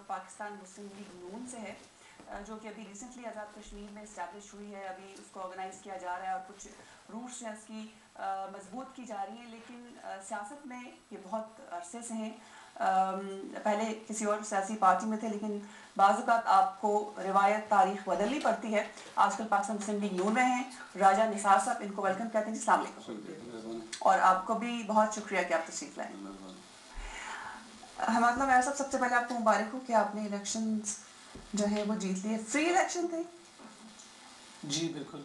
پاکستان مسلم league نون سے ہے جو کہ ابھی ریسنٹلی آزاد کشمیر میں اسٹیبلش ہوئی ہے. ابھی اس کو آرگنائز کیا جا رہا ہے اور کچھ روٹس ہیں اس کی مضبوط کی جا رہی ہیں, لیکن سیاست میں یہ بہت عرصے سے ہیں. پہلے کسی اور سیاسی پارٹی میں تھے, لیکن بعض اوقات آپ کو روایت تاریخ بدلنی پڑتی ہے. آج کل پاکستان مسلم لیگ نون میں ہیں راجہ نثار صاحب, ان کو ویلکم کہتے ہیں. السلام علیکم. اور آپ کو بھی بہت شکریہ کہ آپ تشریف لائیں. مطلب میرا سب سے پہلے آپ کو مبارک ہو کہ آپ نے الیکشن جو ہے وہ جیت لیے. فری الیکشن تھے؟ جی بالکل.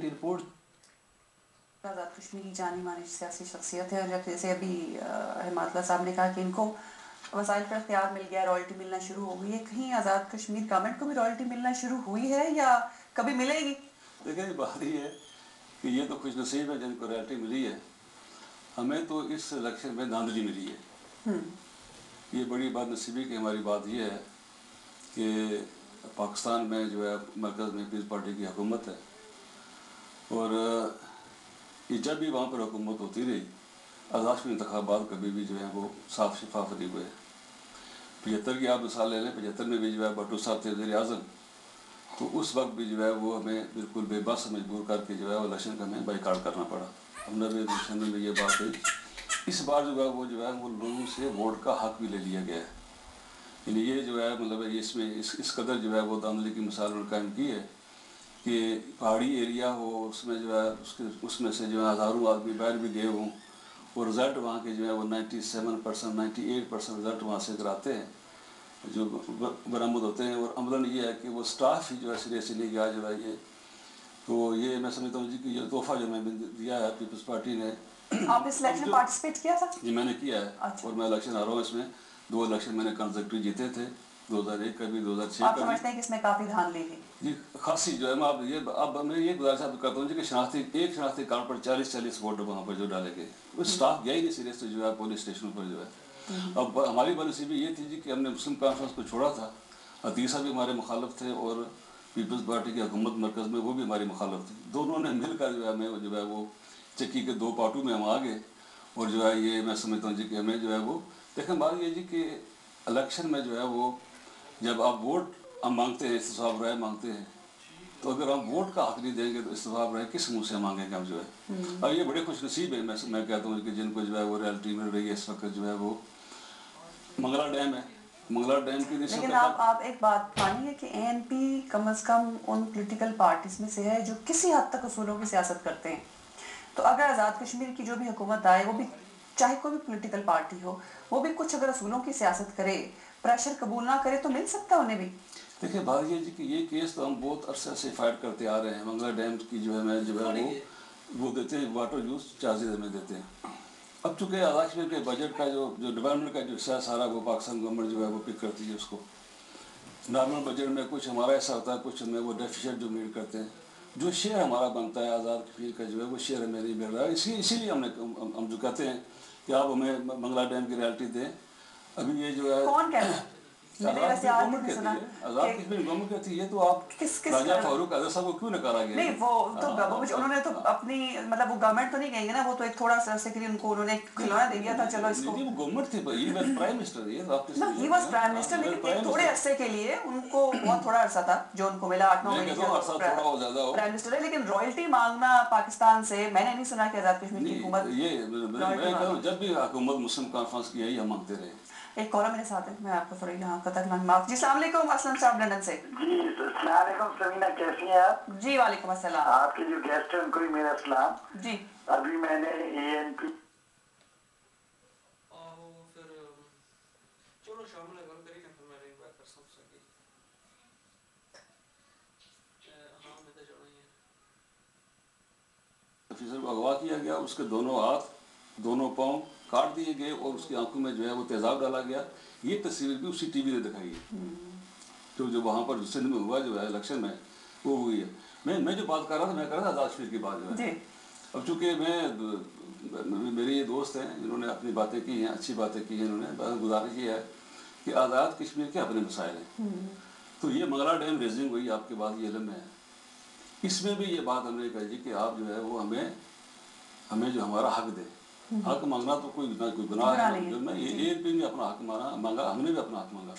رپورٹ آزاد کشمیر کی جانی مانی سیاسی شخصیت ہے, اور جیسے ابھی حماد اللہ صاحب نے کہا کہ ان کو وسائل پر اختیار مل گیا, رائلٹی ملنا شروع ہو گئی ہے. کہیں آزاد کشمیر گورنمنٹ کو بھی رائلٹی ملنا شروع ہوئی ہے یا کبھی ملے گی؟ دیکھیں بات یہ ہے کہ یہ تو خوش نصیب ہے جن کو رائلٹی ملی ہے. ہمیں تو اس الیکشن میں دھاندلی ملی ہے. یہ بڑی بد نصیبی کی ہماری بات یہ ہے کہ پاکستان میں جو ہے مرکز میں پیپلز پارٹی کی حکومت ہے, اور یہ جب بھی وہاں پر حکومت ہوتی رہی, آزاد کشمیر انتخابات کبھی بھی جو ہے وہ صاف شفاف نہیں ہوئے. 75 کی آپ مثال لے لیں, 75 میں بھی جو ہے بھٹو صاحب تھے وزیر اعظم, تو اس وقت بھی جو ہے وہ ہمیں بالکل بے بس مجبور کر کے جو ہے الیکشن کا ہمیں بائیکاٹ کرنا پڑا. ہم نے بھی الیکشن میں یہ بات کہی. اس بار جو ہے وہ لوگوں سے ووٹ کا حق بھی لے لیا گیا ہے. یعنی یہ جو ہے مطلب اس میں اس قدر جو ہے وہ دھاندلی کی مثال انہوں نے قائم کی ہے کہ پہاڑی ایریا ہو, اس میں جو ہے اس میں سے جو ہے ہزاروں آدمی باہر بھی گئے ہوں, اور رزلٹ وہاں کے جو ہے وہ 97% 98% رزلٹ وہاں سے کراتے ہیں جو برآمد ہوتے ہیں. اور عملاً یہ ہے کہ وہ سٹاف ہی جو ہے سرے سے نہیں گیا جو ہے یہ. تو یہ میں سمجھتا ہوں جی کہ یہ تحفہ جو میں نے دیا ہے پیپلز پارٹی نے. آپ اس الیکشن میں پارٹیسپیٹ کیا تھا؟ جی میں نے کیا ہے. اور میں الیکشن ہارا ہوں اس میں. 2 الیکشن میں نے کنزیکٹیو جیتے تھے, 2001 کا بھی 2006 کا بھی. آپ سمجھتے ہیں کہ اس میں کافی دھاندلی تھی؟ جی خاصی جو ہے میں یہ گزارش آپ کرتا ہوں جی کہ ایک شناختی کارڈ پر 40 ووٹ وہاں پر جو ڈالے گئے. وہ اسٹاف گیا ہی نہیں سیریس سے جو ہے پولیس اسٹیشن پر جو ہے. اب ہماری بدنصیبی یہ تھی جی کہ ہم نے مسلم کانفرنس کو چھوڑا تھا. عتیق صاحب بھی ہمارے مخالف تھے اور پیپلز پارٹی کی حکومت مرکز میں وہ بھی ہماری مخالف تھی. دونوں نے مل کر جو ہے ہمیں جو ہے وہ چکی کے 2 پارٹوں میں ہم آ گئے. اور جو ہے یہ میں سمجھتا ہوں جی کہ ہمیں جو ہے وہ دیکھیں بات یہ جی کہ الیکشن میں جو ہے وہ جب آپ ووٹ ہم مانگتے ہیں, استصواب رائے مانگتے ہیں, تو اگر ہم ووٹ کا حق نہیں دیں گے تو استصواب رائے کس منہ سے مانگیں گے ہم جو ہے. اور یہ بڑے خوش نصیب ہیں میں کہتا ہوں کہ جن کو جو ہے وہ ریئلٹی مل رہی ہے اس وقت جو ہے وہ منگلا ڈیم ہے. منگلا ڈیم کی لیکن آپ ایک بات مانیے کہ اے این پی کم از کم ان پولیٹیکل پارٹیز میں سے ہے جو کسی حد تک اصولوں کی سیاست کرتے ہیں. تو اگر آزاد کشمیر کی جو بھی حکومت آئے, وہ بھی چاہے کوئی بھی پولیٹیکل پارٹی ہو, وہ بھی کچھ اگر اصولوں کی سیاست کرے, پریشر قبول نہ کرے, تو مل سکتا ہے انہیں بھی. دیکھیں بات یہ جی کہ یہ کیس تو ہم بہت عرصے سے فائٹ کرتے آ رہے ہیں. منگلا ڈیم کی جو ہے وہ دیتے ہیں, واٹر یوز چارجز ہمیں دیتے ہیں. اب چونکہ آزاد کشمیر کے بجٹ کا جو ڈیولپمنٹ کا جو حصہ سارا وہ پاکستان گورنمنٹ جو ہے وہ پک کرتی ہے اس کو. نارمل بجٹ میں کچھ ہمارا ایسا ہوتا ہے, کچھ ہمیں وہ ڈیفیشٹ جو میٹ کرتے ہیں. جو شیئر ہمارا بنتا ہے آزاد کشمیر کا جو ہے وہ شیئر ہمیں نہیں مل رہا ہے. اسی لیے ہم جو کہتے ہیں کہ آپ ہمیں منگلا ڈیم کی ریالٹی دیں. ابھی یہ جو ہے کون کہتا ہے؟ آزاد کشمیر گورنمنٹ کہتی ہے, آزاد کشمیر گورنمنٹ کہتی ہے. تو آپ راجہ فاروق اعظم صاحب کو کیوں نکالا گیا؟ نہیں وہ تو انہوں نے تو اپنی مطلب وہ گورنمنٹ تو نہیں کہیں گے نا, وہ تو ایک تھوڑا سا عرصے کے لیے ان کو انہوں نے کھلونا دے دیا تھا. چلو اس کو وہ گورنمنٹ تھی, he was prime minister. He was prime minister, لیکن ایک تھوڑے عرصے کے لیے ان کو بہت تھوڑا عرصہ تھا جو ان کو ملا, 8-9 مہینے پرائم منسٹر ہے. لیکن رائلٹی مانگنا پاکستان سے میں نے نہیں سنا کہ آزاد کشمیر کی حکومت. یہ جب بھی حکومت مسلم کانفرنس کی ہے یہ ہم مانگتے رہے. ایک کالر میرے ساتھ ہے, میں آپ کو تھوڑی یہاں قطع کلام معاف. جی السلام علیکم اسلم صاحب لندن سے. جی السلام علیکم سمینہ, کیسی ہیں آپ؟ جی وعلیکم السلام. آپ کے جو گیسٹ ہیں ان کو بھی میرا سلام. جی ابھی میں نے اے این پی آفیسر کو اغوا کیا گیا, اس کے دونوں ہاتھ دونوں پاؤں کاٹ دیے گئے اور اس کی آنکھوں میں جو ہے وہ تیزاب ڈالا گیا. یہ تصویر بھی اسی ٹی وی نے دکھائی ہے جو وہاں پر سندھ میں ہوا جو ہے الیکشن میں وہ ہوئی ہے. میں جو بات کر رہا تھا میں کر رہا تھا آزاد کشمیر کی بات جو ہے. اب چونکہ میرے یہ دوست ہیں جنہوں نے اپنی باتیں کی ہیں, اچھی باتیں کی ہیں, انہوں نے گزارش کی ہے کہ آزاد کشمیر کے اپنے مسائل ہیں. تو یہ منگلا ڈیم ریزنگ ہوئی آپ کے بعد یہ علم ہے. اس میں بھی یہ بات ہم نے کہی کہ آپ جو ہے وہ ہمیں جو ہمارا حق دے. حق مانگنا تو کوئی گناہ ہے. یہ پہ بھی اپنا حق مانگا, ہم نے بھی اپنا حق مانگا.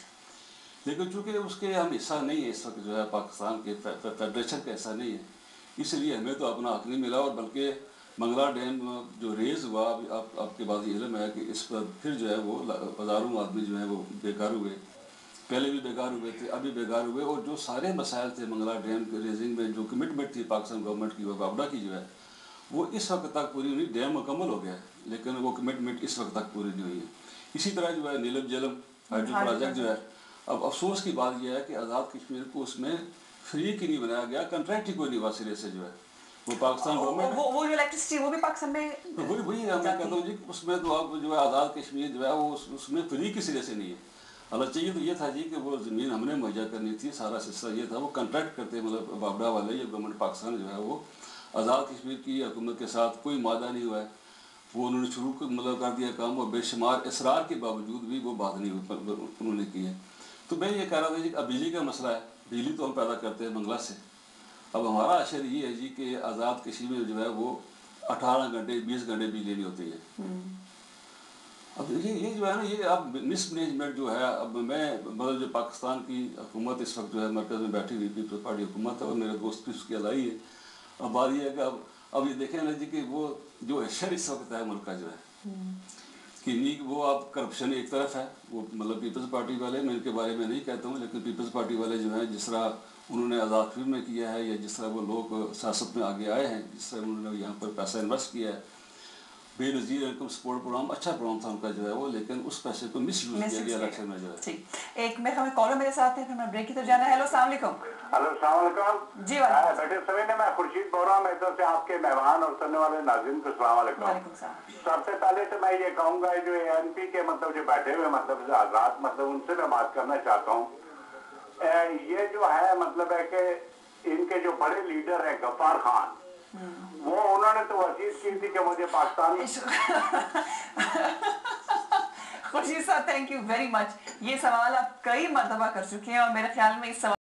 لیکن چونکہ اس کے ہم حصہ نہیں ہے اس وقت جو ہے پاکستان کے فیڈریشن کا حصہ نہیں ہے, اس لیے ہمیں تو اپنا حق نہیں ملا. اور بلکہ منگلا ڈیم جو ریز ہوا, آپ کے بعد یہ علم ہے کہ اس پر پھر جو ہے وہ ہزاروں آدمی جو ہیں وہ بیکار ہوئے. پہلے بھی بیکار ہوئے تھے, ابھی بیکار ہوئے. اور جو سارے مسائل تھے منگلا ڈیم کے ریزنگ میں, جو کمٹمنٹ تھی پاکستان گورنمنٹ کی, وہ بابڈا کی جو ہے وہ اس وقت تک پوری نہیں. ڈیم مکمل ہو گیا ہے لیکن وہ کمٹمنٹ اس وقت تک پوری نہیں ہوئی ہے. اسی طرح جو ہے نیلم جیلم ہائیڈرو پروجیکٹ جو ہے, اب افسوس کی بات یہ ہے کہ آزاد کشمیر کو اس میں فری کی نہیں بنایا گیا, کنٹریکٹ ہی کوئی نہیں ہوا سرے سے جو ہے. وہ پاکستان گورنمنٹ وہ جو الیکٹریسٹی وہ بھی پاکستان میں وہی میں کہتا ہوں جی, اس میں تو اب جو ہے آزاد کشمیر جو ہے وہ اس میں فری کی سرے سے نہیں ہے. اللہ چاہیے تو یہ تھا جی کہ وہ زمین ہم نے مہیا کرنی تھی. سارا سلسلہ یہ تھا, وہ کنٹریکٹ کرتے مطلب بابڈا والے یا گورنمنٹ پاکستان جو ہے وہ آزاد کشمیر کی حکومت کے ساتھ کوئی معاہدہ نہیں ہوا ہے. وہ انہوں نے شروع مطلب کر دیا کام, اور بے شمار اصرار کے باوجود بھی وہ بات نہیں انہوں نے کی ہے. تو میں یہ کہہ رہا تھا جی, اب بجلی کا مسئلہ ہے. بجلی تو ہم پیدا کرتے ہیں منگلا سے. اب ہمارا اشر یہ ہے جی کہ آزاد کشمیر میں جو ہے وہ 18 گھنٹے 20 گھنٹے بجلی لینی ہوتی ہے. اب یہ جو ہے نا, یہ اب مس مینجمنٹ جو ہے. اب میں مطلب جو پاکستان کی حکومت اس وقت جو ہے مرکز میں بیٹھی ہوئی پیپلز پارٹی حکومت ہے, اور میرے دوست بھی اس کی الائی ہے. اب بات یہ ہے کہ اب یہ دیکھیں نا جی کہ وہ جو اشر اس وقت ہے ملک کا جو ہے کہ وہ اب کرپشن ایک طرف ہے. وہ مطلب پیپلز پارٹی والے, میں ان کے بارے میں نہیں کہتا ہوں, لیکن پیپلز پارٹی والے جو ہیں جس طرح انہوں نے آزاد کشمیر میں کیا ہے, یا جس طرح وہ لوگ سیاست میں آگے آئے ہیں, جس طرح انہوں نے یہاں پر پیسہ انویسٹ کیا ہے. بے نظیر انکم سپورٹ پروگرام اچھا پروگرام تھا ان کا جو ہے وہ, لیکن اس پیسے کو مس یوز کیا گیا الیکشن میں جو ہے. ٹھیک, ایک میں ہمیں کالر میرے ساتھ ہیں, پھر میں بریک کی طرف جانا ہے. ہیلو السلام علیکم. ہلو السلام علیکم. جی بیٹے سمے میں خورشید بول رہا ہوں. میں طرف سے آپ کے مہمان اور سننے والے ناظرین کو السلام علیکم. وعلیکم السلام. سب سے پہلے تو میں یہ کہوں گا جو ANP کے مطلب جو بیٹھے ہوئے مطلب آزاد مطلب ان سے میں بات کرنا چاہتا ہوں. یہ جو ہے مطلب ہے کہ ان کے جو بڑے لیڈر ہیں غفار خان, وہ انہوں نے تو وصیت کی تھی کہ مجھے پاکستان خورشید صاحب تھینک یو ویری مچ. یہ سوال آپ کئی مرتبہ کر چکے ہیں, اور میرے خیال میں اس سوال